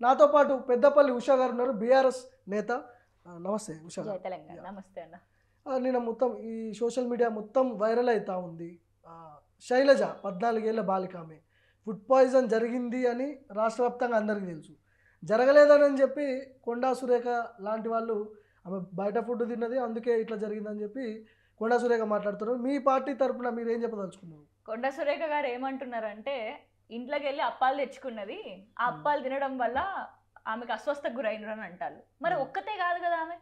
నాతో పాటు పెద్దపల్లి ఉషా గారు ఉన్నారు, బీఆర్ఎస్ నేత. నమస్తే ఉషా గారు. తెలంగాణ నమస్తే అన్న. నేను మొత్తం ఈ సోషల్ మీడియా మొత్తం వైరల్ అవుతా ఉంది. శైలజ 14 ఏళ్ల బాలిక, ఆమె ఫుడ్ పాయిజన్ జరిగింది అని రాష్ట్ర వ్యాప్తంగా అందరికీ తెలుసు. జరగలేదని చెప్పి కొండా సురేఖ లాంటి వాళ్ళు ఆమె బయట ఫుడ్ తిన్నది అందుకే ఇట్లా జరిగిందని చెప్పి కొండా సురేఖ మాట్లాడుతున్నారు. మీ పార్టీ తరఫున మీరు ఏం చెప్పదలుచుకున్నారు? కొండా సురేఖ గారు ఏమంటున్నారంటే, ఇంట్లోకి వెళ్ళి అప్పాలు తెచ్చుకున్నది, ఆ అప్పాలు తినడం వల్ల ఆమెకు అస్వస్థకు గురైనరు అని అంటారు. మరి ఒక్కతే కాదు కదా, ఆమె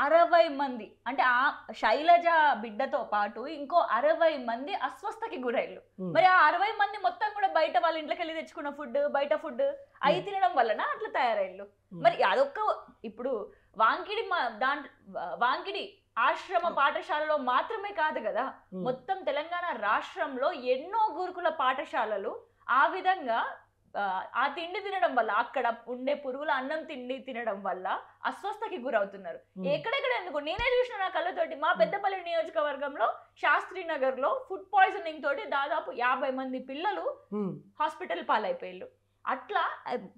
60 మంది, అంటే ఆ శైలజ బిడ్డతో పాటు ఇంకో 60 మంది అస్వస్థకి గురైళ్ళు. మరి ఆ 60 మంది మొత్తం కూడా బయట వాళ్ళ ఇంట్లోకి వెళ్ళి తెచ్చుకున్న ఫుడ్, బయట ఫుడ్ అవి తినడం వలన అట్లా తయారయ్యారు. మరి అదొక్క ఇప్పుడు వాంకిడి ఆశ్రమ పాఠశాలలో మాత్రమే కాదు కదా, మొత్తం తెలంగాణ రాష్ట్రంలో ఎన్నో గురుకుల పాఠశాలలు ఆ విధంగా ఆ తిండి తినడం వల్ల, అక్కడ ఉండే పురుగుల అన్నం తిండి తినడం వల్ల అస్వస్థకి గురవుతున్నారు. ఎక్కడెక్కడ ఎందుకు నేనే చూసిన నా కళ్ళతోటి. మా పెద్దపల్లి నియోజకవర్గంలో శాస్త్రి నగర్ లో ఫుడ్ పాయిజనింగ్ తోటి దాదాపు 50 మంది పిల్లలు హాస్పిటల్ పాలైపోయారు. అట్లా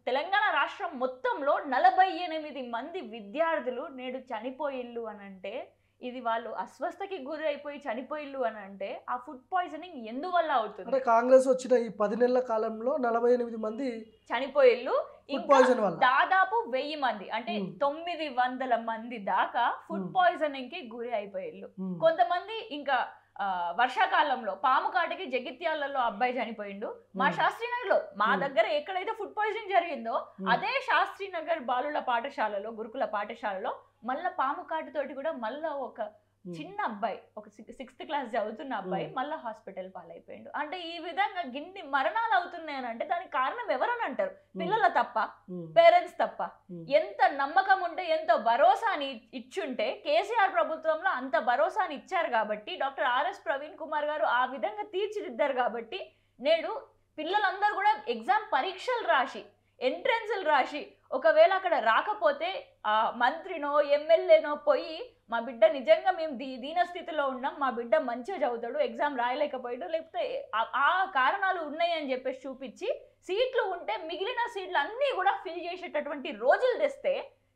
తెలంగాణ రాష్ట్రం మొత్తంలో 48 మంది విద్యార్థులు నేడు చనిపోయిల్లు అని అంటే, ఇది వాళ్ళు అస్వస్థకి గురి అయిపోయి చనిపోయిల్లు అని అంటే ఆ ఫుడ్ పాయిజనింగ్ ఎందువల్ల అవుతుంది? అంటే కాంగ్రెస్ వచ్చిన ఈ 10 నెలల కాలంలో 48 మంది చనిపోయిల్లు. దాదాపు 1000 మంది, అంటే 900 మంది దాకా ఫుడ్ పాయిజనింగ్ కి గురి అయిపోయిల్లు. కొంతమంది ఇంకా వర్షాకాలంలో పాము కాటికి జగిత్యాలలో అబ్బాయి చనిపోయిండు. మా శాస్త్రీనగర్ లో, మా దగ్గర ఎక్కడైతే ఫుడ్ పాయిజనింగ్ జరిగిందో అదే శాస్త్రీనగర్ బాలుల పాఠశాలలో, గురుకుల పాఠశాలలో మళ్ళా పాము కాటితోటి కూడా మళ్ళా ఒక చిన్న అబ్బాయి, ఒక 6th క్లాస్ చదువుతున్న అబ్బాయి మళ్ళా హాస్పిటల్ పాలైపోయిండు. అంటే ఈ విధంగా గిన్ని మరణాలు అవుతున్నాయని అంటే దానికి కారణం ఎవరని అంటారు? పిల్లల తప్ప, పేరెంట్స్ తప్ప. ఎంత నమ్మకం ఉంటే, ఎంతో భరోసాని ఇచ్చుంటే, కేసీఆర్ ప్రభుత్వంలో అంత భరోసాని ఇచ్చారు కాబట్టి, డాక్టర్ ఆర్ఎస్ ప్రవీణ్ కుమార్ గారు ఆ విధంగా తీర్చిదిద్దారు కాబట్టి నేడు పిల్లలందరూ కూడా ఎగ్జామ్ పరీక్షలు రాసి, ఎంట్రన్స్లు రాసి, ఒకవేళ అక్కడ రాకపోతే ఆ మంత్రినో ఎమ్మెల్యేనో పోయి, మా బిడ్డ నిజంగా మేము దీన స్థితిలో ఉన్నాం, మా బిడ్డ మంచిగా చదువుతాడు, ఎగ్జామ్ రాయలేకపోయాడు, లేకపోతే ఆ కారణాలు ఉన్నాయి అని చెప్పేసి చూపించి సీట్లు ఉంటే మిగిలిన సీట్లు అన్నీ కూడా ఫిల్ చేసేటటువంటి రోజులు తెస్తే,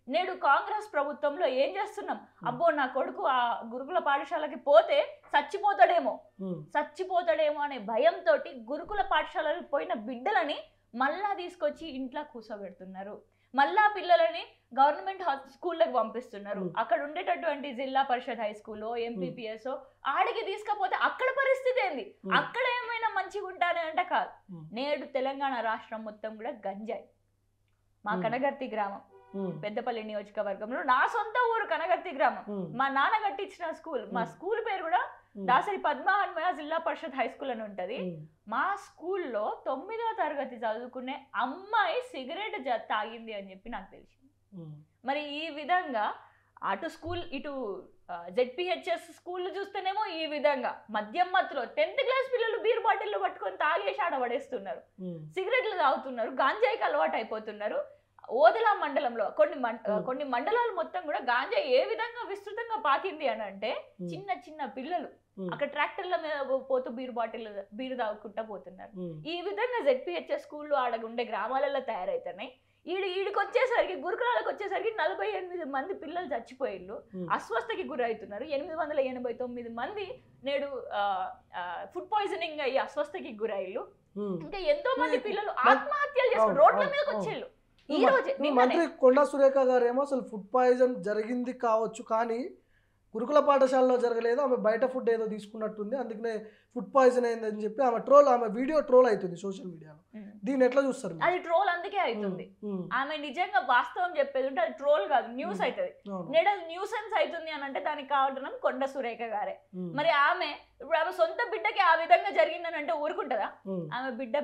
నేడు కాంగ్రెస్ ప్రభుత్వంలో ఏం చేస్తున్నాం? అబ్బో నా కొడుకు ఆ గురుకుల పాఠశాలకి పోతే చచ్చిపోతాడేమో అనే భయంతో గురుకుల పాఠశాలకు పోయిన బిడ్డలని మళ్ళా తీసుకొచ్చి ఇంట్లో కూర్చోబెడుతున్నారు. మళ్ళా పిల్లలని గవర్నమెంట్ స్కూళ్ళకి పంపిస్తున్నారు. అక్కడ ఉండేటటువంటి జిల్లా పరిషత్ హై స్కూల్, ఎంపీపీఎస్ ఆడికి తీసుకపోతే అక్కడ పరిస్థితి ఏంది? అక్కడ ఏమైనా మంచిగా ఉంటానే అంటే కాదు. నేడు తెలంగాణ రాష్ట్రం మొత్తం కూడా గంజాయి. మా కనగర్తి గ్రామం, పెద్దపల్లి నియోజకవర్గంలో నా సొంత ఊరు కనగర్తి గ్రామం. మా నాన్న కట్టించిన స్కూల్, మా స్కూల్ పేరు కూడా దాసరి పద్మహన్మయ జిల్లా పరిషత్ హై స్కూల్ అని ఉంటది. మా స్కూల్లో 9వ తరగతి చదువుకునే అమ్మాయి సిగరెట్ తాగింది అని చెప్పి నాకు తెలిసింది. మరి ఈ విధంగా అటు స్కూల్, ఇటు జెడ్పీహెచ్ఎస్ స్కూల్ చూస్తేనేమో ఈ విధంగా మద్యం మత్తులో 10th క్లాస్ పిల్లలు బీర్ బాటిల్లో పట్టుకొని తాగేసి ఆడబడేస్తున్నారు, సిగరెట్లు తాగుతున్నారు, గాంజాయికి అలవాటు అయిపోతున్నారు. ఓదెల మండలంలో కొన్ని మండలాలు మొత్తం కూడా గాంజా ఏ విధంగా విస్తృతంగా పాకింది అని అంటే, చిన్న చిన్న పిల్లలు అక్కడ ట్రాక్టర్ల మీద పోతూ బీరు తాగుకుంటా పోతున్నారు. ఈ విధంగా జెడ్పీహెచ్ఎస్ స్కూళ్ళు ఆడ ఉండే గ్రామాలలో తయారైతున్నాయి. ఈడికి వచ్చేసరికి, గురుకులాలకు వచ్చేసరికి 48 మంది పిల్లలు చచ్చిపోయిళ్ళు, అస్వస్థకి గురవుతున్నారు. 889 మంది నేడు ఫుడ్ పాయిజనింగ్ అయ్యి అస్వస్థకి గురైళ్ళు. ఇంకా ఎంతో మంది పిల్లలు ఆత్మహత్యలు చేసుకుని రోడ్ల మీదకి వచ్చేళ్ళు. మంత్రి కొండా సురేఖ గారు ఏమో అసలు ఫుడ్ పాయిజన్ జరిగింది కావచ్చు కానీ గురుకుల పాఠశాలలో జరగలేదు, ఆమె బయట ఫుడ్ ఏదో తీసుకున్నట్టుంది, అందుకనే ఫుడ్ పాయిజన్ అయిందని చెప్పి ఆమె వీడియో ట్రోల్ అవుతుంది సోషల్ మీడియాలో. దీన్ని ఎట్లా చూస్తారు? అది ట్రోల్ అందుకే అవుతుంది. ఆమె నిజంగా వాస్తవం చెప్పేది ఉంటే అది ట్రోల్ కాదు, న్యూస్ అవుతుంది. నేడు అది న్యూసెన్స్ అవుతుంది అని అంటే దానికి కావడం కొండా సురేఖ గారే. మరి ఇప్పుడు ఆమె సొంత బిడ్డకి ఆ విధంగా జరిగిందని అంటే ఊరుకుంటుందా? ఆమె బిడ్డ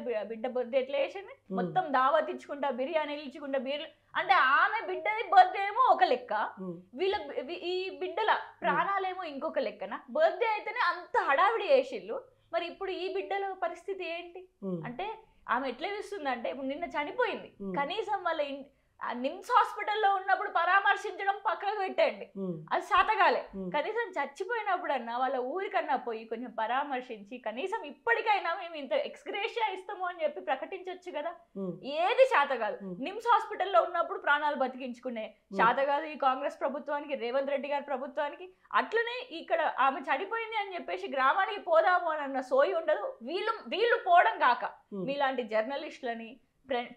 బర్త్డే ఎట్లా చేసింది? మొత్తం దావత్ ఇచ్చుకుంటా, బిర్యానీలు ఇచ్చుకుంటా, అంటే ఆమె బిడ్డది బర్త్డే ఏమో ఒక లెక్క, ఈ బిడ్డల ప్రాణాలేమో ఇంకొక లెక్కన. బర్త్డే అయితేనే అంత హడావిడి చేసిళ్ళు, మరి ఇప్పుడు ఈ బిడ్డల పరిస్థితి ఏంటి అంటే ఆమె ఎట్లా చూస్తుంది అంటే, ఇప్పుడు నిన్న చనిపోయింది, కనీసం వాళ్ళ ఆ నిమ్స్ హాస్పిటల్లో ఉన్నప్పుడు పరామర్శించడం పక్కకు పెట్టండి, అది శాతగాలే. కనీసం చచ్చిపోయినప్పుడన్నా వాళ్ళ ఊరికన్నా పోయి కొంచెం పరామర్శించి కనీసం ఇప్పటికైనా మేము ఇంత ఎక్స్గ్రేషియా ఇస్తాము అని చెప్పి ప్రకటించవచ్చు కదా. ఏది శాతగాదు. నిమ్స్ హాస్పిటల్లో ఉన్నప్పుడు ప్రాణాలు బతికించుకునే శాతగాదు ఈ కాంగ్రెస్ ప్రభుత్వానికి, రేవంత్ రెడ్డి గారి ప్రభుత్వానికి. అట్లనే ఇక్కడ ఆమె చనిపోయింది అని చెప్పేసి గ్రామానికి పోదాము అని అన్న సోయి ఉండదు. వీళ్ళు పోవడం కాక మీలాంటి జర్నలిస్టులని,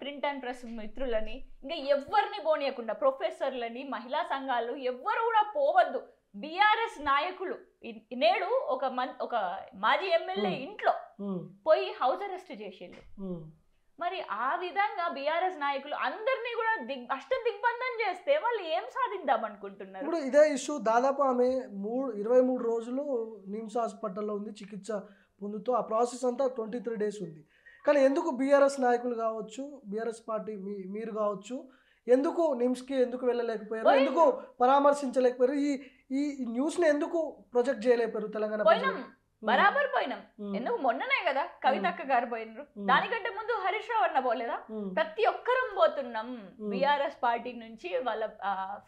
ప్రింట్ అండ్ ప్రెస్ మిత్రులని, ఇంకా ఎవరిని పోనీయకుండా ప్రొఫెసర్లని, మహిళా సంఘాలు ఎవ్వరు కూడా పోవద్దు. బీఆర్ఎస్ నాయకులు నేడు ఒక మాజీ ఎమ్మెల్యే ఇంట్లో పోయి హౌస్ అరెస్ట్ చేసిండు. మరి ఆ విధంగా బీఆర్ఎస్ నాయకులు అందరినీ కూడా దిగ్బంధం చేస్తే వాళ్ళు ఏం సాధిద్దాం అనుకుంటున్నారు? ఇప్పుడు ఇదే ఇష్యూ దాదాపు ఆమె 23 రోజులు నిమ్స్ హాస్పిటల్లో ఉంది చికిత్స పొందుతూ. ఆ ప్రాసెస్ అంతా 23 days ఉంది. కానీ ఎందుకు బీఆర్ఎస్ నాయకులు కావచ్చు, బీఆర్ఎస్ పార్టీ మీరు కావచ్చు, ఎందుకు నిమ్స్కి ఎందుకు వెళ్ళలేకపోయారు, ఎందుకు పరామర్శించలేకపోయారు, ఈ న్యూస్ని ఎందుకు ప్రొజెక్ట్ చేయలేకపోయారు తెలంగాణ ప్రజలు? బరాబర్ పోయినాం. ఎందుకు మొన్ననే కదా కవితక్క గారు పోయినరు, దానికంటే ముందు హరీష్ రావు అన్న పోలేదా? ప్రతి ఒక్కరం పోతున్నాం. బీఆర్ఎస్ పార్టీ నుంచి వాళ్ళ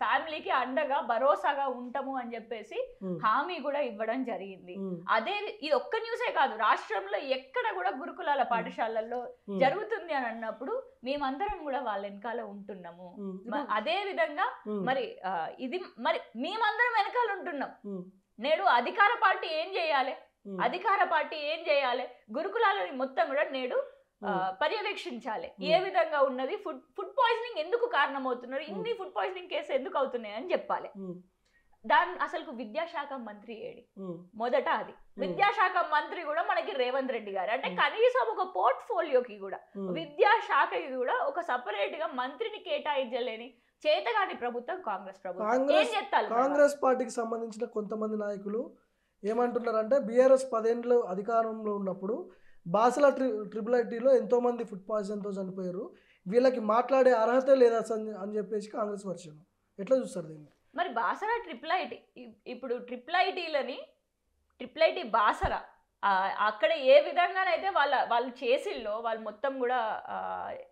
ఫ్యామిలీకి అండగా భరోసాగా ఉంటాము అని చెప్పేసి హామీ కూడా ఇవ్వడం జరిగింది. అదే ఇది ఒక్క న్యూసే కాదు, రాష్ట్రంలో ఎక్కడ కూడా గురుకులాల పాఠశాలల్లో జరుగుతుంది అని అన్నప్పుడు మేమందరం కూడా వాళ్ళ వెనకాల ఉంటున్నాము. అదే విధంగా మరి ఇది మరి మేమందరం వెనకాల ఉంటున్నాం. నేడు అధికార పార్టీ ఏం చేయాలి? గురుకులాలని మొత్తం కూడా నేడు పర్యవేక్షించాలి. ఏ విధంగా ఉన్నది, ఫుడ్ పాయిజనింగ్ ఎందుకు కారణమవుతున్నారు, ఇన్ని ఫుడ్ పాయిజనింగ్ కేసు ఎందుకు అవుతున్నాయి అని చెప్పాలి. దాని అసలు విద్యాశాఖ మంత్రి ఏడి? మొదట అది విద్యాశాఖ మంత్రి కూడా మనకి రేవంత్ రెడ్డి గారు. అంటే కనీసం ఒక పోర్ట్ఫోలియోకి కూడా విద్యాశాఖకి కూడా ఒక సపరేట్ గా మంత్రిని కేటాయించలేని చేతగాని ప్రభుత్వం కాంగ్రెస్ ప్రభుత్వం. ఏం చెప్తారు? కాంగ్రెస్ పార్టీకి సంబంధించిన కొంతమంది నాయకులు ఏమంటున్నారంటే బీఆర్ఎస్ 10 ఏళ్ళు అధికారంలో ఉన్నప్పుడు బాసల ట్రిపుల్ ఐటీలో ఎంతోమంది ఫుడ్ పాయిజన్తో చనిపోయారు, వీళ్ళకి మాట్లాడే అర్హత లేదా అని చెప్పేసి కాంగ్రెస్ వర్షన్. ఎట్లా చూస్తారు దీన్ని? మరి బాసర ట్రిపుల్ ఐటీ, ఇప్పుడు ట్రిపుల్ ఐటీ బాసర అక్కడ ఏ విధంగానైతే వాళ్ళు చేసిల్లో వాళ్ళు మొత్తం కూడా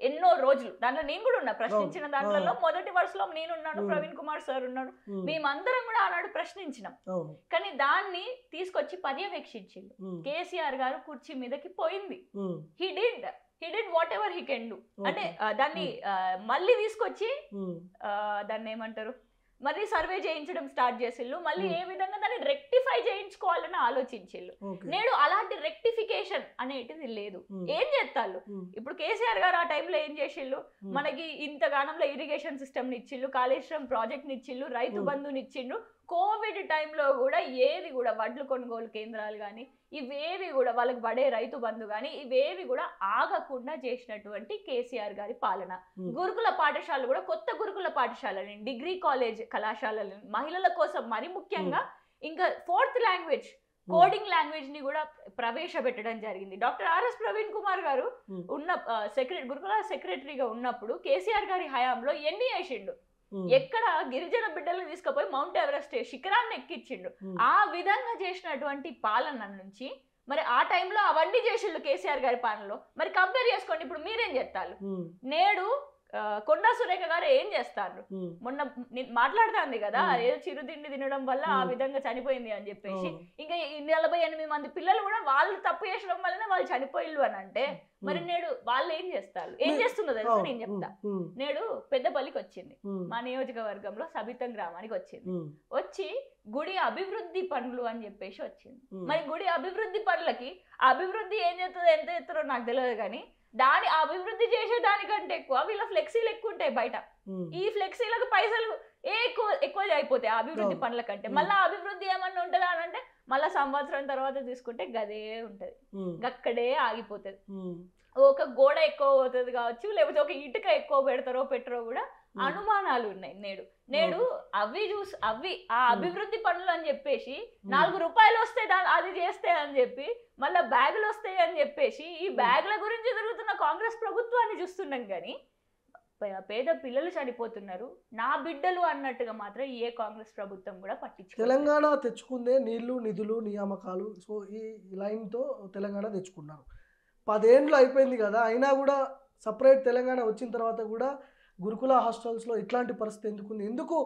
ఎన్నో రోజులు దాంట్లో నేను కూడా ఉన్నా ప్రశ్నించిన దాంట్లో. మొదటి వరుసలో నేనున్నాను, ప్రవీణ్ కుమార్ సార్ ఉన్నాడు, మేమందరం కూడా ఆనాడు ప్రశ్నించినాం. కానీ దాన్ని తీసుకొచ్చి పర్యవేక్షించిండు. కేసీఆర్ గారు కుర్చీ మీదకి పోయింది. He did what ever he can do. అంటే దాన్ని మళ్ళీ తీసుకొచ్చి దాన్ని ఏమంటారు, మళ్ళీ సర్వే చేయించడం స్టార్ట్ చేసిళ్ళు. మళ్ళీ ఏ విధంగా దాన్ని రెక్టిఫై చేయించుకోవాలని ఆలోచించిళ్ళు. నేడు అలాంటి రెక్టిఫికేషన్ అనేటిది లేదు. ఏం చేస్తాళ్ళు? ఇప్పుడు కేసీఆర్ గారు ఆ టైంలో ఏం చేసిళ్ళు, మనకి ఇంతగానంలో ఇరిగేషన్ సిస్టమ్ ఇచ్చిళ్ళు, కాళేశ్వరం ప్రాజెక్ట్ ఇచ్చిళ్ళు, రైతు బంధుని ఇచ్చిండు. కోవిడ్ టైంలో కూడా ఏది కూడా వడ్లు కొనుగోలు కేంద్రాలు కానీ ఇవేవి కూడా వాళ్ళకి పడే రైతు బంధు కానీ ఇవేవి కూడా ఆగకుండా చేసినటువంటి కేసీఆర్ గారి పాలన. గురుకుల పాఠశాలలు కూడా కొత్త గురుకుల పాఠశాలని, డిగ్రీ కాలేజ్ కళాశాలని, మహిళల కోసం మరి ముఖ్యంగా ఇంకా 4th లాంగ్వేజ్ కోడింగ్ లాంగ్వేజ్ ని కూడా ప్రవేశపెట్టడం జరిగింది. డాక్టర్ ఆర్ఎస్ ప్రవీణ్ కుమార్ గారు ఉన్న గురుకుల సెక్రటరీగా ఉన్నప్పుడు కేసీఆర్ గారి హయాంలో ఎన్ని చేసిండు? ఎక్కడ గిరిజన బిడ్డలను తీసుకుపోయి మౌంట్ ఎవరెస్ట్ శిఖరాన్ని ఎక్కించిండు. ఆ విధంగా చేసినటువంటి పాలన నుంచి మరి ఆ టైంలో అవన్నీ చేసిండు కేసీఆర్ గారి పాలనలో. మరి కంపేర్ చేసుకోండి, ఇప్పుడు మీరేం చేస్తారు? నేడు కొండా సురేఖ గారు ఏం చేస్తారు? మొన్న మాట్లాడుతుంది కదా, ఏదో చిరుతిండి తినడం వల్ల ఆ విధంగా చనిపోయింది అని చెప్పేసి. ఇంకా 48 మంది పిల్లలు కూడా వాళ్ళు తప్పు చేసడం వల్లనే వాళ్ళు చనిపోయిల్లు అని అంటే మరి నేడు వాళ్ళు ఏం చేస్తారు? ఏం చేస్తుందో తెలుసు, నేను చెప్తా. నేడు పెద్దపల్లికి వచ్చింది, మా నియోజకవర్గంలో సబితం గ్రామానికి వచ్చింది. వచ్చి గుడి అభివృద్ధి పనులు అని చెప్పేసి వచ్చింది. మరి గుడి అభివృద్ధి పనులకి అభివృద్ధి ఏం చేస్తుందో ఎంత చేస్తారో నాకు తెలియదు, కానీ దాని అభివృద్ధి చేసేదానికంటే ఎక్కువ వీళ్ళ ఫ్లెక్సీలు ఎక్కువ ఉంటాయి బయట. ఈ ఫ్లెక్సీలకు పైసలు ఎక్కువ అయిపోతాయి అభివృద్ధి పనుల కంటే. మళ్ళీ అభివృద్ధి ఏమన్నా ఉంటుందా అని అంటే మళ్ళా సంవత్సరం తర్వాత తీసుకుంటే గదే ఉంటది, అక్కడే ఆగిపోతుంది. ఒక గోడ ఎక్కువ పోతుంది కావచ్చు, లేకపోతే ఒక ఇటుక ఎక్కువ పెడతారో పెట్టరో కూడా అనుమానాలు ఉన్నాయి. నేడు అవి ఆ అభివృద్ధి పనులు అని చెప్పేసి 4 రూపాయలు వస్తే అది చేస్తే అని చెప్పి మళ్ళీ బ్యాగులు వస్తాయి అని చెప్పేసి ఈ బ్యాగుల గురించి జరుగుతున్న కాంగ్రెస్ ప్రభుత్వాన్ని చూస్తున్నాం. కానీ పేద పిల్లలు చనిపోతున్నారు, నా బిడ్డలు అన్నట్టుగా మాత్రం ఏ కాంగ్రెస్ ప్రభుత్వం కూడా పట్టించుకోలేదు. తెలంగాణ తెచ్చుకుందే నీళ్లు, నిధులు, నియామకాలు. సో ఈ లైన్తో తెలంగాణ తెచ్చుకున్నారు. 10 ఏళ్ళు అయిపోయింది కదా, అయినా కూడా సపరేట్ తెలంగాణ వచ్చిన తర్వాత కూడా గురుకుల హాస్టల్స్లో ఇట్లాంటి పరిస్థితి ఎందుకుంది? ఎందుకు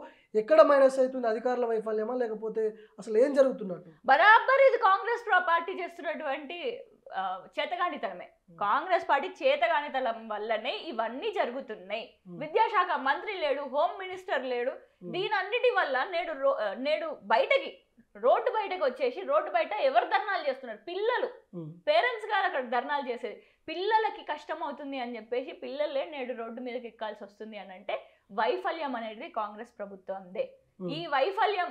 ఎక్కడ మైనస్ అవుతుంది? అధికారుల వైఫల్యమా లేకపోతే అసలు ఏం జరుగుతున్నట్టు? బరాబర్ ఇది కాంగ్రెస్ పార్టీ చేస్తున్నటువంటి చేతగానితనమే. కాంగ్రెస్ పార్టీ చేతగానితనం వల్లనే ఇవన్నీ జరుగుతున్నాయి. విద్యాశాఖ మంత్రి లేడు, హోమ్ మినిస్టర్ లేడు. దీనన్నిటి వల్ల నేడు రోడ్డు బయటకు వచ్చేసి రోడ్డు బయట ఎవరు ధర్నాలు చేస్తున్నారు? పిల్లలు, పేరెంట్స్ గారు అక్కడ ధర్నాలు చేసేది. పిల్లలకి కష్టం అవుతుంది అని చెప్పేసి పిల్లలే నేడు రోడ్డు మీదకి ఎక్కాల్సి వస్తుంది అని అంటే వైఫల్యం అనేది కాంగ్రెస్ ప్రభుత్వందే. ఈ వైఫల్యం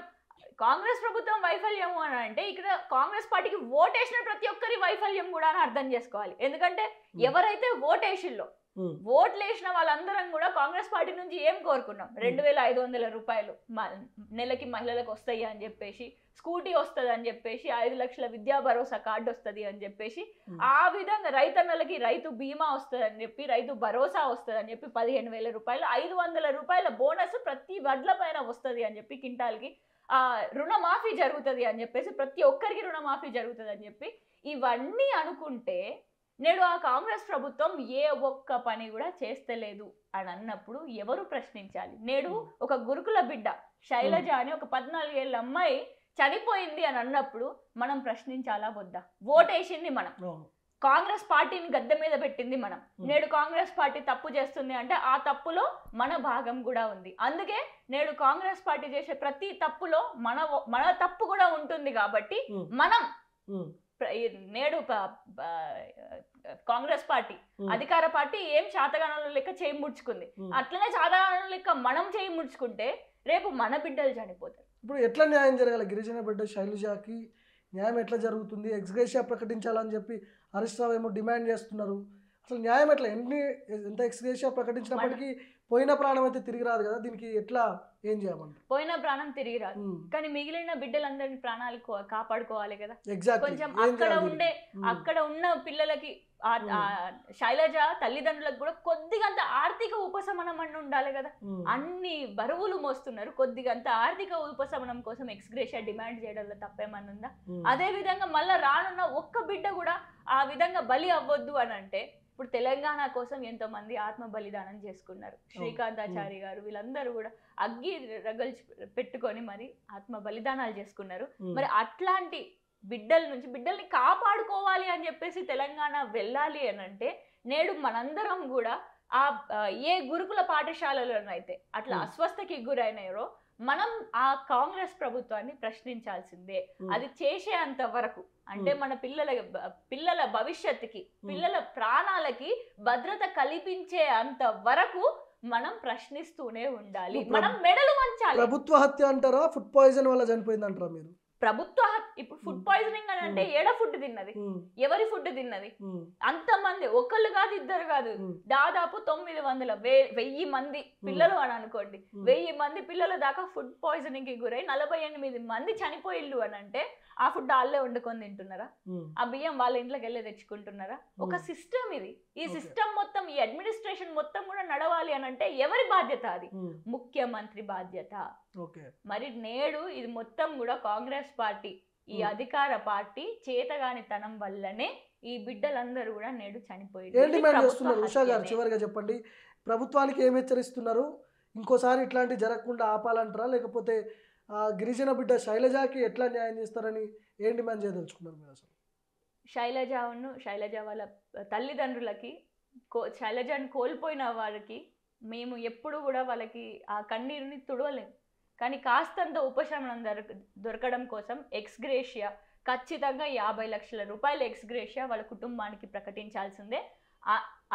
కాంగ్రెస్ ప్రభుత్వం వైఫల్యము అని అంటే ఇక్కడ కాంగ్రెస్ పార్టీకి ఓటేసిన ప్రతి ఒక్కరి వైఫల్యం కూడా అని అర్థం చేసుకోవాలి. ఎందుకంటే ఎవరైతే ఓటేసిల్లో ఓట్లు వేసిన వాళ్ళందరం కూడా కాంగ్రెస్ పార్టీ నుంచి ఏం కోరుకున్నాం? 2500 రూపాయలు నెలకి మహిళలకు వస్తాయి అని చెప్పేసి, స్కూటీ వస్తుంది అని చెప్పేసి, 5 లక్షల విద్యా భరోసా కార్డు వస్తుంది అని చెప్పేసి, ఆ విధంగా రైతన్నలకి రైతు బీమా వస్తుంది అని చెప్పి, రైతు భరోసా వస్తుంది అని చెప్పి 15,000 రూపాయలు, 500 రూపాయల బోనస్ ప్రతి వడ్ల పైన వస్తుంది అని చెప్పి, కింటాల్కి రుణమాఫీ జరుగుతుంది అని చెప్పేసి, ప్రతి ఒక్కరికి రుణమాఫీ జరుగుతుంది అని చెప్పి ఇవన్నీ అనుకుంటే నేడు ఆ కాంగ్రెస్ ప్రభుత్వం ఏ ఒక్క పని కూడా చేస్తలేదు అని అన్నప్పుడు ఎవరు ప్రశ్నించాలి? నేడు ఒక గురుకుల బిడ్డ శైలజ అని ఒక 14 ఏళ్ళ అమ్మాయి చనిపోయింది అని అన్నప్పుడు మనం ప్రశ్నించాలా వద్దా? ఓటేసింది మనం, కాంగ్రెస్ పార్టీని గద్దె మీద పెట్టింది మనం. నేడు కాంగ్రెస్ పార్టీ తప్పు చేస్తుంది అంటే ఆ తప్పులో మన భాగం కూడా ఉంది. అందుకే నేడు కాంగ్రెస్ పార్టీ చేసే ప్రతి తప్పులో మన తప్పు కూడా ఉంటుంది. కాబట్టి మనం నేడు కాంగ్రెస్ పార్టీ అధికార పార్టీ ఏం శాతగానంలో లెక్క చేయి ముడుచుకుంది, అట్లనే శాతగానంలో లెక్క మనం చేయి ముడుచుకుంటే రేపు మన బిడ్డలు చనిపోతారు. ఇప్పుడు ఎట్లా న్యాయం జరగాలి? గిరిజన బిడ్డ శైలజకి న్యాయం ఎట్లా జరుగుతుంది? ఎక్స్గ్రేషియా ప్రకటించాలని చెప్పి హరీష్ రావు ఏమో డిమాండ్ చేస్తున్నారు. అసలు న్యాయం ఎట్లా? ఎంత ఎక్స్గ్రేషియా ప్రకటించినప్పటికీ పోయిన ప్రాణం అయితే తిరిగి రాదు కదా, దీనికి ఎట్లా ఏం చేయమంటారు? పోయిన ప్రాణం తిరిగి రాదు, కానీ మిగిలిన బిడ్డలందరినీ ప్రాణాలు కాపాడుకోవాలి కదా. కొంచెం అక్కడ ఉన్న పిల్లలకి శైలజ తల్లిదండ్రులకు కూడా కొద్దిగంత ఆర్థిక ఉపశమనం అని ఉండాలి కదా. అన్ని బరువులు మోస్తున్నారు, కొద్దిగంత ఆర్థిక ఉపశమనం కోసం ఎక్స్గ్రేషియా డిమాండ్ చేయడంలో తప్పేమన్నా ఉందా? అదే విధంగా మళ్ళీ రానున్న ఒక్క బిడ్డ కూడా ఆ విధంగా బలి అవ్వద్దు అని అంటే, ఇప్పుడు తెలంగాణ కోసం ఎంతో మంది ఆత్మ బలిదానం చేసుకున్నారు. శ్రీకాంతాచారి గారు వీళ్ళందరూ కూడా అగ్గి రగల్చి పెట్టుకొని మరి ఆత్మ బలిదానాలు చేసుకున్నారు. మరి అట్లాంటి బిడ్డల్ని కాపాడుకోవాలి అని చెప్పేసి తెలంగాణ వెళ్ళాలి అని అంటే నేడు మనందరం కూడా ఏ గురుకుల పాఠశాలలోనైతే అట్లా అస్వస్థకి గురైనారో మనం ఆ కాంగ్రెస్ ప్రభుత్వాన్ని ప్రశ్నించాల్సిందే. అది చేసేంత వరకు అంటే మన పిల్లల భవిష్యత్తుకి, పిల్లల ప్రాణాలకి భద్రత కల్పించే అంత వరకు మనం ప్రశ్నిస్తూనే ఉండాలి. మనం మెడలు వంచాలి. ప్రభుత్వ హత్య అంటారా, ఫుడ్ పాయిజన్ వల్ల చనిపోయింది అంటారా మీరు? ఇప్పుడు ఫుడ్ పాయిజనింగ్ అని అంటే ఏడ ఫుడ్ తిన్నది, ఎవరి ఫుడ్ తిన్నది? అంతమంది, ఒకళ్ళు కాదు ఇద్దరు కాదు, దాదాపు 900,000 మంది పిల్లలు అని అనుకోండి. 1000 మంది పిల్లల దాకా ఫుడ్ పాయిజనింగ్ కి గురై 48 మంది చనిపోయిల్లు అని అంటే ఆ ఫుడ్ వాళ్ళే వండుకొని తింటున్నారా? ఆ బియ్యం వాళ్ళ ఇంట్లోకి వెళ్ళి తెచ్చుకుంటున్నారా? ఒక సిస్టమ్ ఇది. ఈ సిస్టమ్ మొత్తం, ఈ అడ్మినిస్ట్రేషన్ మొత్తం కూడా నడవాలి అని అంటే ఎవరి బాధ్యత? అది ముఖ్యమంత్రి బాధ్యత. మరి నేడు ఇది మొత్తం కూడా కాంగ్రెస్ పార్టీ, ఈ అధికార పార్టీ చేతగానితనం వల్లనే ఈ బిడ్డలందరూ కూడా నేడు చనిపోయారు. ఉషా గారు చివరిగా చెప్పండి, ప్రభుత్వానికి ఏం హెచ్చరిస్తున్నారు? ఇంకోసారి ఇట్లాంటి జరగకుండా ఆపాలంటారా, లేకపోతే గిరిజన బిడ్డ శైలజకి ఎట్లా న్యాయం చేస్తారని ఏం డిమాండ్ చేయదలుచుకున్నారు మీరు? అసలు శైలజ వాళ్ళ తల్లిదండ్రులకి, శైలజని కోల్పోయిన వారికి మేము ఎప్పుడు కూడా వాళ్ళకి ఆ కన్నీరుని తుడవలేము. కానీ కాస్తంత ఉపశమనం దొరకడం కోసం ఎక్స్గ్రేషియా ఖచ్చితంగా 50 లక్షల రూపాయల ఎక్స్గ్రేషియా వాళ్ళ కుటుంబానికి ప్రకటించాల్సిందే.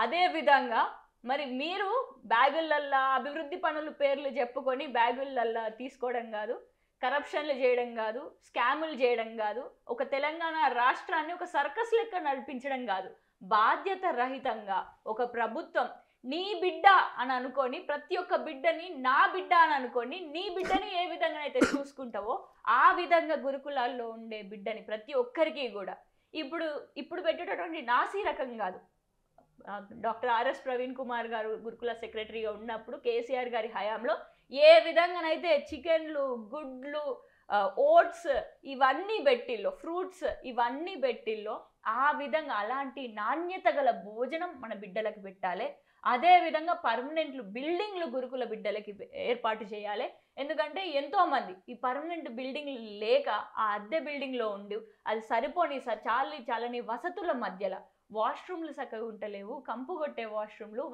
అదే విధంగా మరి మీరు బ్యాగులల్లా అభివృద్ధి పనుల పేర్లు చెప్పుకొని బ్యాగులల్లా తీసుకోవడం కాదు, కరప్షన్లు చేయడం కాదు, స్కాములు చేయడం కాదు, ఒక తెలంగాణ రాష్ట్రాన్ని ఒక సర్కస్ లెక్క నడిపించడం కాదు, బాధ్యత రహితంగా ఒక ప్రభుత్వం నీ బిడ్డ అని అనుకొని, ప్రతి ఒక్క బిడ్డని నా బిడ్డ అని అనుకొని, నీ బిడ్డని ఏ విధంగా అయితే చూసుకుంటావో ఆ విధంగా గురుకులాల్లో ఉండే బిడ్డని ప్రతి ఒక్కరికి కూడా ఇప్పుడు పెట్టేటటువంటి నాసీ రకం కాదు. డాక్టర్ ఆర్ఎస్ ప్రవీణ్ కుమార్ గారు గురుకుల సెక్రటరీగా ఉన్నప్పుడు కేసీఆర్ గారి హయాంలో ఏ విధంగానైతే చికెన్లు, గుడ్లు, ఓట్స్ ఇవన్నీ పెట్టిల్లో, ఫ్రూట్స్ ఇవన్నీ పెట్టిల్లో, ఆ విధంగా అలాంటి నాణ్యత గల భోజనం మన బిడ్డలకు పెట్టాలి. అదే విధంగా పర్మనెంట్లు బిల్డింగ్లు గురుకుల బిడ్డలకి ఏర్పాటు చేయాలి. ఎందుకంటే ఎంతో మంది ఈ పర్మనెంట్ బిల్డింగ్లు లేక ఆ అద్దె బిల్డింగ్ లో ఉండి అది సరిపోని చాలని వసతుల మధ్యలో వాష్రూమ్లు చక్కగా ఉంటలేవు, కంపు కొట్టే వాష్రూమ్లు,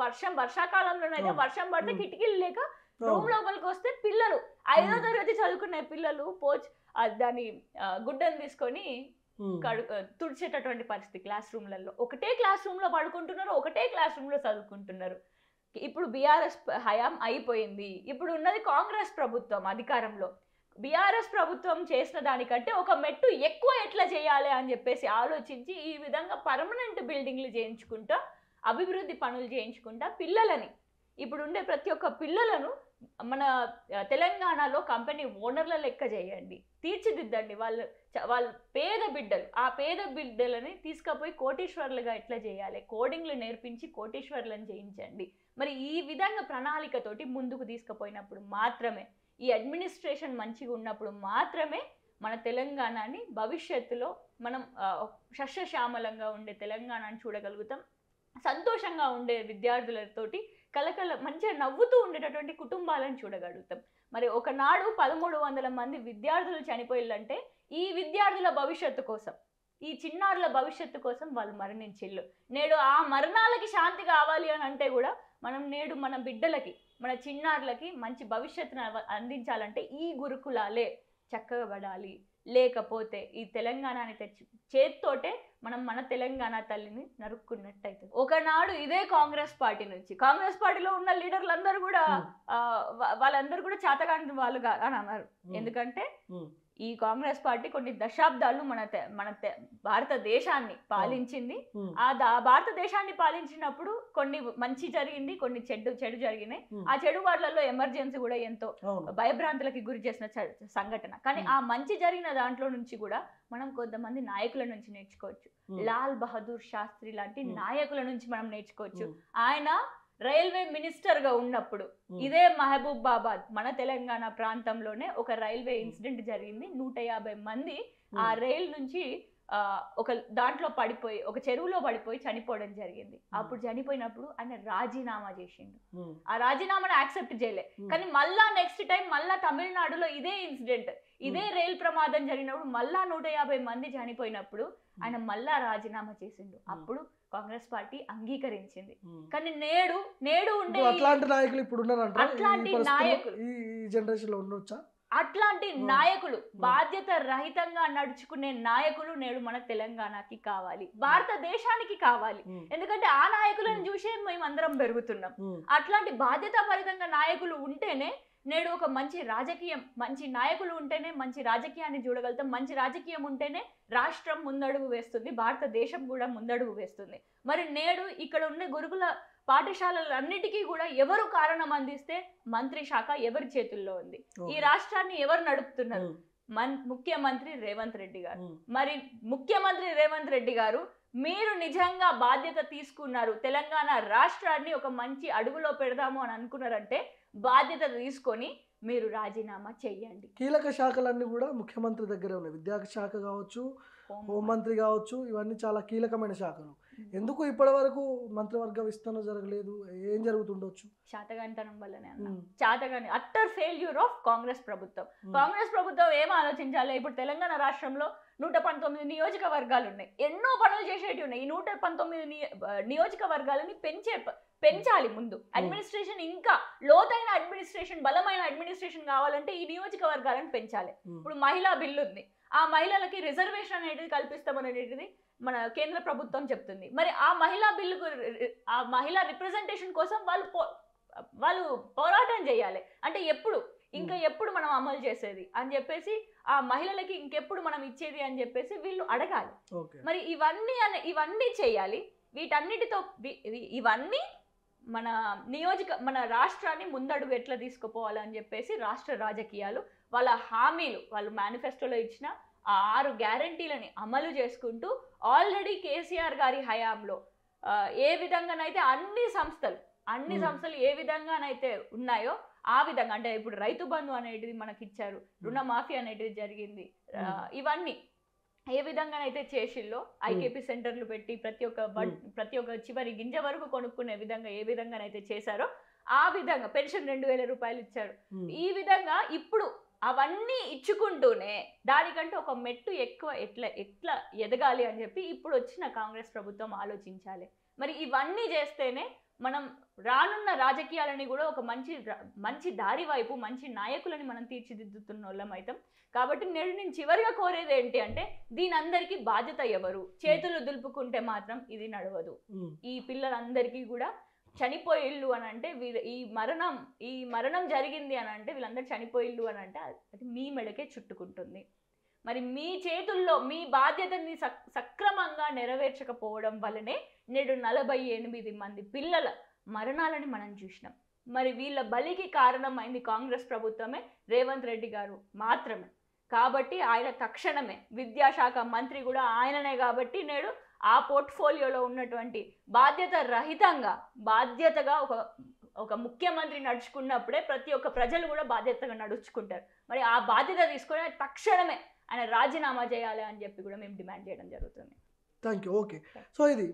వర్షాకాలంలోనైతే వర్షం పడితే కిటికీలు లేక రూమ్ లోపలికి వస్తే పిల్లలు 5వ తరగతి చదువుకునే పిల్లలు దాని గుడ్డను తీసుకొని తుడిచేటటువంటి పరిస్థితి. క్లాస్ రూమ్లలో ఒకటే క్లాస్ రూమ్ లో పడుకుంటున్నారు, ఒకటే క్లాస్ రూమ్ లో చదువుకుంటున్నారు. ఇప్పుడు బీఆర్ఎస్ హయాం అయిపోయింది, ఇప్పుడు ఉన్నది కాంగ్రెస్ ప్రభుత్వం అధికారంలో. బీఆర్ఎస్ ప్రభుత్వం చేసిన దానికంటే ఒక మెట్టు ఎక్కువ ఎట్లా చేయాలి అని చెప్పేసి ఆలోచించి ఈ విధంగా పర్మనెంట్ బిల్డింగ్లు చేయించుకుంటా, అభివృద్ధి పనులు చేయించుకుంటా పిల్లలని, ఇప్పుడు ఉండే ప్రతి ఒక్క పిల్లలను మన తెలంగాణలో కంపెనీ ఓనర్ల లెక్క చేయండి, తీర్చిదిద్దండి. వాళ్ళ పేద బిడ్డలు, ఆ పేద బిడ్డలని తీసుకుపోయి కోటీశ్వర్లుగా ఎట్లా చేయాలి, కోడింగ్లు నేర్పించి కోటీశ్వర్లను చేయించండి. మరి ఈ విధంగా ప్రణాళికతోటి ముందుకు తీసుకుపోయినప్పుడు మాత్రమే, ఈ అడ్మినిస్ట్రేషన్ మంచిగా ఉన్నప్పుడు మాత్రమే మన తెలంగాణని భవిష్యత్తులో మనం సస్యశ్యామలంగా ఉండే తెలంగాణని చూడగలుగుతాం. సంతోషంగా ఉండే విద్యార్థులతోటి మంచిగా నవ్వుతూ ఉండేటటువంటి కుటుంబాలను చూడగలుగుతాం. మరి ఒకనాడు 1300 మంది విద్యార్థులు చనిపోయిందంటే ఈ విద్యార్థుల భవిష్యత్తు కోసం, ఈ చిన్నారుల భవిష్యత్తు కోసం వాళ్ళు మరణించిళ్ళు. నేడు ఆ మరణాలకి శాంతి కావాలి అని అంటే కూడా మనం నేడు మన బిడ్డలకి, మన చిన్నారులకి మంచి భవిష్యత్తును అందించాలంటే ఈ గురుకులాలే చక్కగా పడాలి. లేకపోతే ఈ తెలంగాణని చేత్తోటే మనం మన తెలంగాణ తల్లిని నరుక్కున్నట్టయితే. ఒకనాడు ఇదే కాంగ్రెస్ పార్టీలో ఉన్న లీడర్లందరూ కూడా వాళ్ళందరూ కూడా చేతగాని వాళ్ళు అని అన్నారు. ఎందుకంటే ఈ కాంగ్రెస్ పార్టీ కొన్ని దశాబ్దాలు మన భారతదేశాన్ని పాలించింది. ఆ భారతదేశాన్ని పాలించినప్పుడు కొన్ని మంచి జరిగింది, కొన్ని చెడు జరిగినాయి. ఆ చెడు వాటిలలో ఎమర్జెన్సీ కూడా ఎంతో భయభ్రాంతులకి గురి చేసిన సంఘటన. కానీ ఆ మంచి జరిగిన దాంట్లో నుంచి కూడా మనం కొంతమంది నాయకుల నుంచి నేర్చుకోవచ్చు. లాల్ బహదూర్ శాస్త్రి లాంటి నాయకుల నుంచి మనం నేర్చుకోవచ్చు. ఆయన రైల్వే మినిస్టర్ గా ఉన్నప్పుడు ఇదే మహబూబాబాద్ మన తెలంగాణ ప్రాంతంలోనే ఒక రైల్వే ఇన్సిడెంట్ జరిగింది. 150 మంది ఆ రైల్ నుంచి ఒక దాంట్లో పడిపోయి, ఒక చెరువులో పడిపోయి చనిపోవడం జరిగింది. అప్పుడు చనిపోయినప్పుడు ఆయన రాజీనామా చేసిండు. ఆ రాజీనామాను యాక్సెప్ట్ చేయలే. కానీ మళ్ళా నెక్స్ట్ టైం మళ్ళా తమిళనాడులో ఇదే ఇన్సిడెంట్, ఇదే రైల్ ప్రమాదం జరిగినప్పుడు మళ్ళా 150 మంది చనిపోయినప్పుడు ఆయన మళ్ళా రాజీనామా చేసిండు. అప్పుడు కాంగ్రెస్ పార్టీ అంగీకరించింది. కానీ నేడు ఉండే అట్లాంటి నాయకులు ఇప్పుడు ఉన్నారంట. అట్లాంటి నాయకులు ఈ జనరేషన్ లో ఉండొచ్చా? అట్లాంటి నాయకులు, బాధ్యత రహితంగా నడుచుకునే నాయకులు నేడు మన తెలంగాణకి కావాలి, భారతదేశానికి కావాలి. ఎందుకంటే ఆ నాయకులను చూసే మేమందరం పెరుగుతున్నాం. అట్లాంటి బాధ్యతాపరితంగా నాయకులు ఉంటేనే నేడు ఒక మంచి రాజకీయం, మంచి నాయకులు ఉంటేనే మంచి రాజకీయాన్ని చూడగలుగుతాం. మంచి రాజకీయం ఉంటేనే రాష్ట్రం ముందడుగు వేస్తుంది, భారతదేశం కూడా ముందడుగు వేస్తుంది. మరి నేడు ఇక్కడ ఉన్న గురుకుల పాఠశాలలన్నిటికీ కూడా ఎవరు కారణం అందిస్తే మంత్రి శాఖ ఎవరి చేతుల్లో ఉంది? ఈ రాష్ట్రాన్ని ఎవరు నడుపుతున్నారు? ముఖ్యమంత్రి రేవంత్ రెడ్డి గారు. మరి ముఖ్యమంత్రి రేవంత్ రెడ్డి గారు, మీరు నిజంగా బాధ్యత తీసుకున్నారు, తెలంగాణ రాష్ట్రాన్ని ఒక మంచి అడుగులో పెడదాము అని అనుకున్నారంటే బాధ్యత తీసుకొని మీరు రాజీనామా చెయ్యండి. కీలక శాఖలన్నీ కూడా ముఖ్యమంత్రి దగ్గరే ఉన్నాయి. విద్యాశాఖ కావచ్చు, హోంమంత్రి కావచ్చు, ఇవన్నీ చాలా కీలకమైన శాఖలు. ఎందుకు ఇప్పటి వరకు మంత్రివర్గ విస్తరణ జరగలేదు? ఏం జరుగుతుండొచ్చు? శాతగానితనం వల్లనే అన్న. శాతగాని అట్టర్ ఫెయిల్యూర్ ఆఫ్ కాంగ్రెస్ ప్రభుత్వం. కాంగ్రెస్ ప్రభుత్వం ఏం ఆలోచించాలి? ఇప్పుడు తెలంగాణ రాష్ట్రంలో 119 నియోజకవర్గాలు ఉన్నాయి, ఎన్నో పనులు చేసేటివి ఉన్నాయి. ఈ 119 నియోజకవర్గాలని పెంచాలి. ముందు అడ్మినిస్ట్రేషన్, ఇంకా లోతైన అడ్మినిస్ట్రేషన్, బలమైన అడ్మినిస్ట్రేషన్ కావాలంటే ఈ నియోజకవర్గాలను పెంచాలి. ఇప్పుడు మహిళా బిల్లు ఉంది, ఆ మహిళలకి రిజర్వేషన్ అనేది కల్పిస్తామనేది మన కేంద్ర ప్రభుత్వం చెప్తుంది. మరి ఆ మహిళా బిల్లుకు, ఆ మహిళా రిప్రజెంటేషన్ కోసం వాళ్ళు పోరాటం చేయాలి. అంటే ఎప్పుడు మనం అమలు చేసేది అని చెప్పేసి, ఆ మహిళలకి ఇంకెప్పుడు మనం ఇచ్చేది అని చెప్పేసి వీళ్ళు అడగాలి. మరి ఇవన్నీ చేయాలి. వీటన్నిటితో ఇవన్నీ మన రాష్ట్రాన్ని ముందడుగు ఎట్లా తీసుకుపోవాలి అని చెప్పేసి రాష్ట్ర రాజకీయాలు వాళ్ళ హామీలు, వాళ్ళు మేనిఫెస్టోలో ఇచ్చిన ఆ 6 గ్యారంటీలని అమలు చేసుకుంటూ ఆల్రెడీ కేసీఆర్ గారి హయాంలో ఏ విధంగానైతే అన్ని సంస్థలు ఏ విధంగానైతే ఉన్నాయో ఆ విధంగా, అంటే ఇప్పుడు రైతు బంధు అనేది మనకి ఇచ్చారు, రుణమాఫీ అనేది జరిగింది, ఏ విధంగానైతే చేసిల్లో ఐకేపీ సెంటర్లు పెట్టి ప్రతి ఒక్క చివరి గింజ వరకు కొనుక్కునే విధంగా ఏ విధంగానైతే చేశారో ఆ విధంగా పెన్షన్ 2000 రూపాయలు ఇచ్చారు. ఈ విధంగా ఇప్పుడు అవన్నీ ఇచ్చుకుంటూనే దానికంటే ఒక మెట్టు ఎక్కువ ఎట్లా ఎదగాలి అని చెప్పి ఇప్పుడు వచ్చిన కాంగ్రెస్ ప్రభుత్వం ఆలోచించాలి. మరి ఇవన్నీ చేస్తేనే మనం రానున్న రాజకీయాలని కూడా ఒక మంచి దారి వైపు మంచి నాయకులని మనం తీర్చిదిద్దుతున్న వాళ్ళం అవుతాం. కాబట్టి నేను చివరిగా కోరేది ఏంటి అంటే దీని అందరికీ బాధ్యత ఎవరు? చేతులు దులుపుకుంటే మాత్రం ఇది నడవదు. ఈ పిల్లలందరికీ కూడా చనిపోయిల్లు అని అంటే ఈ మరణం జరిగింది అని అంటే వీళ్ళందరూ చనిపోయిల్లు అని అంటే అది మీ మెడకే చుట్టుకుంటుంది. మరి మీ చేతుల్లో మీ బాధ్యతని సక్రమంగా నెరవేర్చకపోవడం వల్లనే నేడు 48 మంది పిల్లల మరణాలని మనం చూసినాం. మరి వీళ్ళ బలికి కారణమైంది కాంగ్రెస్ ప్రభుత్వమే, రేవంత్ రెడ్డి గారు మాత్రమే. కాబట్టి ఆయన తక్షణమే విద్యాశాఖ మంత్రి కూడా ఆయననే. కాబట్టి నేడు ఆ పోర్ట్ఫోలియోలో ఉన్నటువంటి బాధ్యతగా ఒక ముఖ్యమంత్రి నడుచుకున్నప్పుడే ప్రతి ఒక్క ప్రజలు కూడా బాధ్యతగా నడుచుకుంటారు. మరి ఆ బాధ్యత తీసుకొని తక్షణమే ఆయన రాజీనామా చేయాలి అని చెప్పి కూడా మేము డిమాండ్ చేయడం జరుగుతుంది. Thank you. ఓకే, సో ఇది